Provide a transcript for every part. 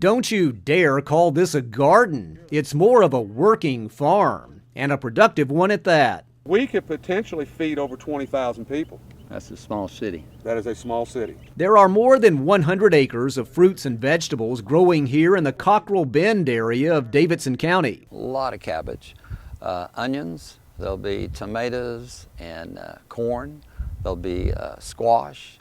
Don't you dare call this a garden. It's more of a working farm, and a productive one at that. We could potentially feed over 20,000 people. That's a small city. That is a small city. There are more than 100 acres of fruits and vegetables growing here in the Cockrell Bend area of Davidson County. A lot of cabbage, onions, there'll be tomatoes and corn, there'll be squash,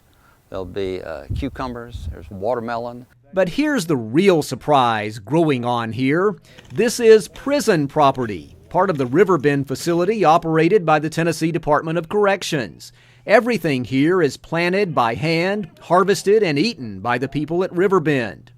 there'll be cucumbers, there's watermelon. But here's the real surprise growing on here. This is prison property, part of the Riverbend facility operated by the Tennessee Department of Corrections. Everything here is planted by hand, harvested, and eaten by the people at Riverbend.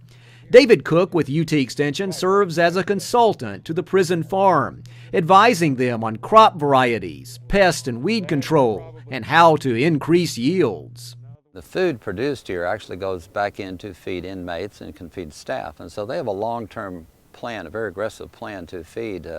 David Cook with UT Extension serves as a consultant to the prison farm, advising them on crop varieties, pest and weed control, and how to increase yields. The food produced here actually goes back in to feed inmates and can feed staff. And so they have a long-term plan, a very aggressive plan to feed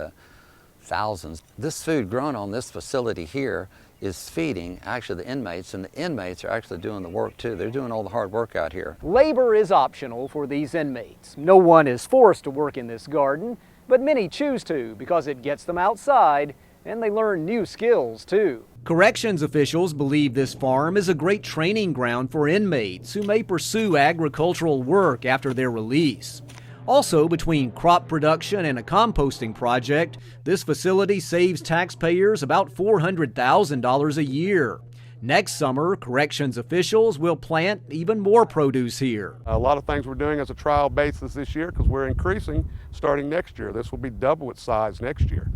thousands. This food grown on this facility here is feeding actually the inmates, and the inmates are actually doing the work too. They're doing all the hard work out here. Labor is optional for these inmates. No one is forced to work in this garden, but many choose to because it gets them outside and they learn new skills too. Corrections officials believe this farm is a great training ground for inmates who may pursue agricultural work after their release. Also, between crop production and a composting project, this facility saves taxpayers about $400,000 a year. Next summer, corrections officials will plant even more produce here. A lot of things we're doing as a trial basis this year because we're increasing starting next year. This will be double its size next year.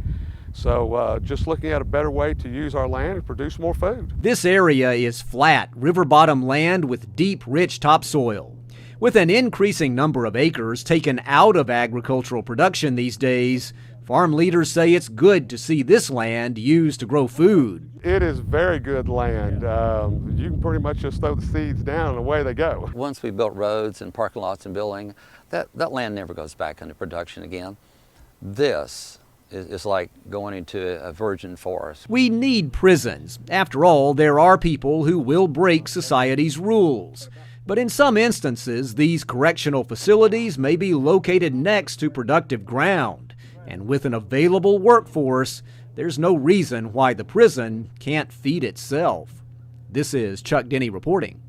So just looking at a better way to use our land and produce more food. This area is flat, river bottom land with deep, rich topsoil. With an increasing number of acres taken out of agricultural production these days, farm leaders say it's good to see this land used to grow food. It is very good land. You can pretty much just throw the seeds down and away they go. Once we built roads and parking lots and building, that land never goes back into production again. This is like going into a virgin forest. We need prisons. After all, there are people who will break society's rules. But in some instances, these correctional facilities may be located next to productive ground. And with an available workforce, there's no reason why the prison can't feed itself. This is Chuck Denney reporting.